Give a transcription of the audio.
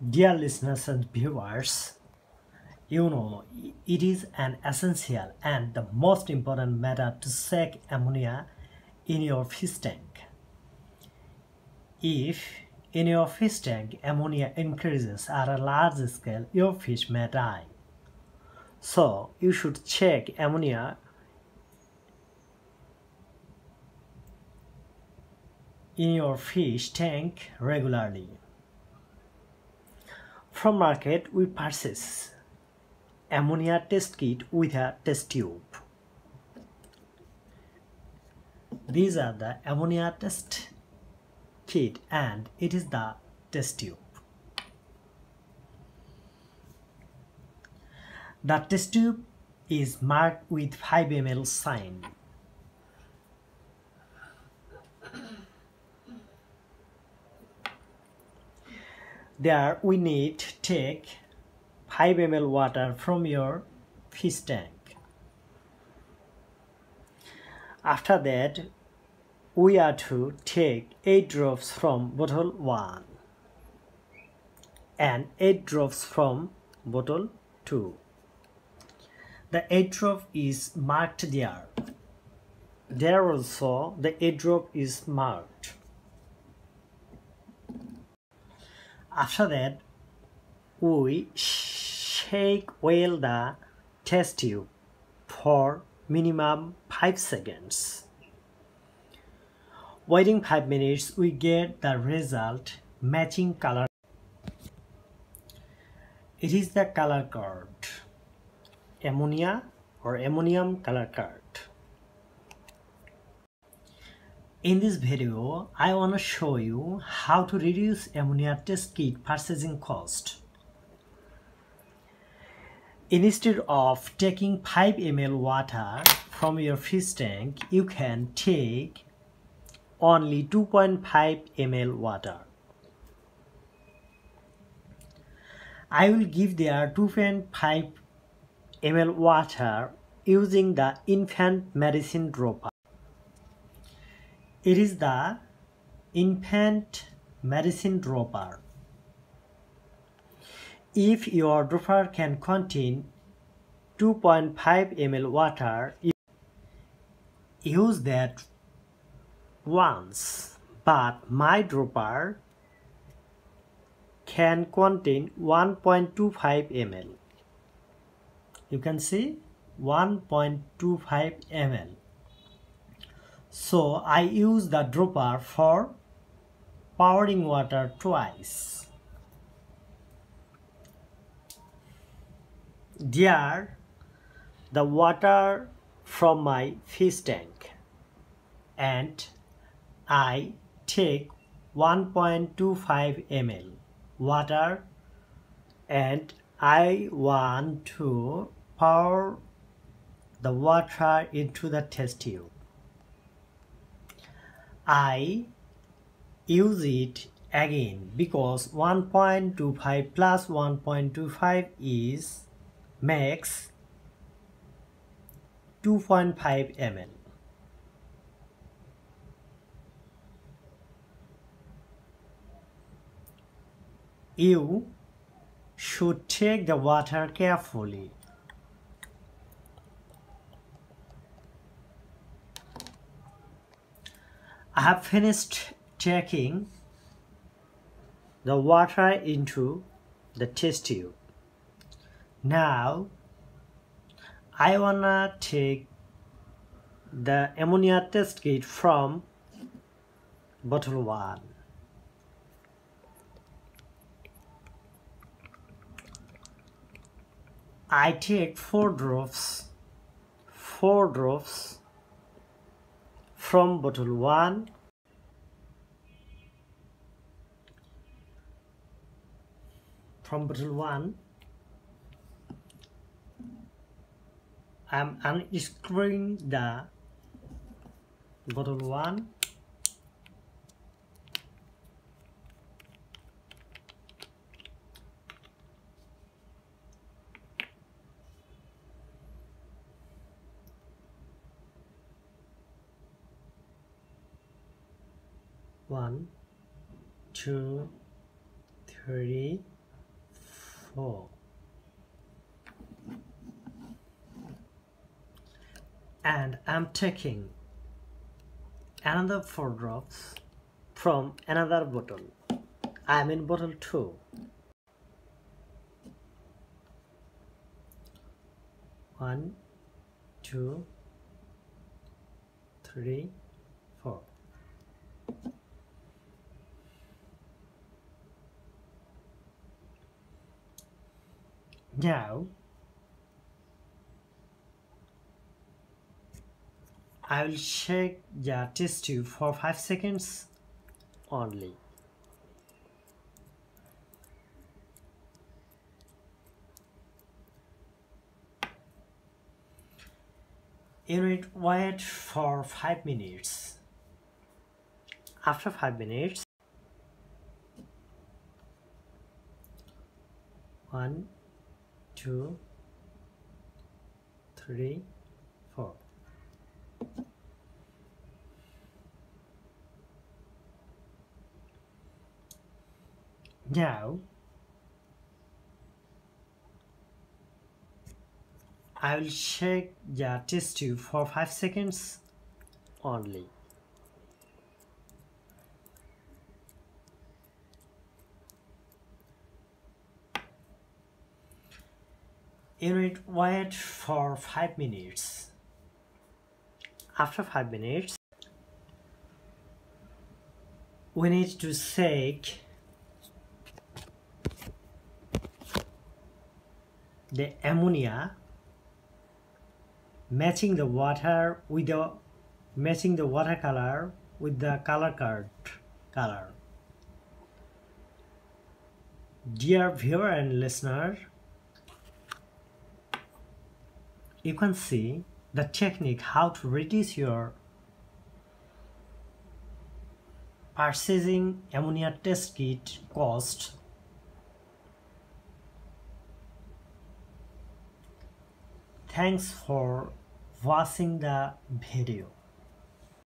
Dear listeners and viewers, it is an essential and the most important matter to check ammonia in your fish tank. If in your fish tank ammonia increases at a large scale, your fish may die. So you should check ammonia in your fish tank regularly. From market, we purchase ammonia test kit with a test tube. These are the ammonia test kit and it is the test tube. The test tube is marked with 5 ml sign. There we need to take 5 ml water from your fish tank. After that, we are to take 8 drops from bottle 1 and 8 drops from bottle 2. The 8 drop is marked there. There also the 8 drop is marked. After that, we shake well the test tube for minimum 5 seconds. Waiting 5 minutes, we get the result matching color. It is the color card, ammonia or ammonium color card. In this video, I want to show you how to reduce ammonia test kit purchasing cost. Instead of taking 5 ml water from your fish tank, you can take only 2.5 ml water. I will give there 2.5 ml water using the infant medicine dropper. It is the infant medicine dropper. If your dropper can contain 2.5 ml water, use that once, but my dropper can contain 1.25 ml. You can see 1.25 ml. So I use the dropper for pouring water twice. There, the water from my fish tank, and I take 1.25 ml water and I want to pour the water into the test tube. I use it again because 1.25 plus 1.25 is makes 2.5 ml. You should take the water carefully. I have finished taking the water into the test tube. Now I wanna take the ammonia test kit from bottle 1. I take 4 drops from bottle 1 I'm unscrewing the bottle 1 . One, two, 3, 4. And I'm taking another 4 drops from another bottle. I'm in bottle 2. 1, 2, 3, 4. Now I will shake the test tube for 5 seconds only. You need to wait for 5 minutes. After 5 minutes, 1, 2, 3, 4. Now I will shake the test tube for 5 seconds only. You need to wait for 5 minutes. After 5 minutes, we need to shake the ammonia, matching the water color with the color card color. Dear viewer and listener, you can see the technique how to reduce your purchasing ammonia test kit cost. Thanks for watching the video.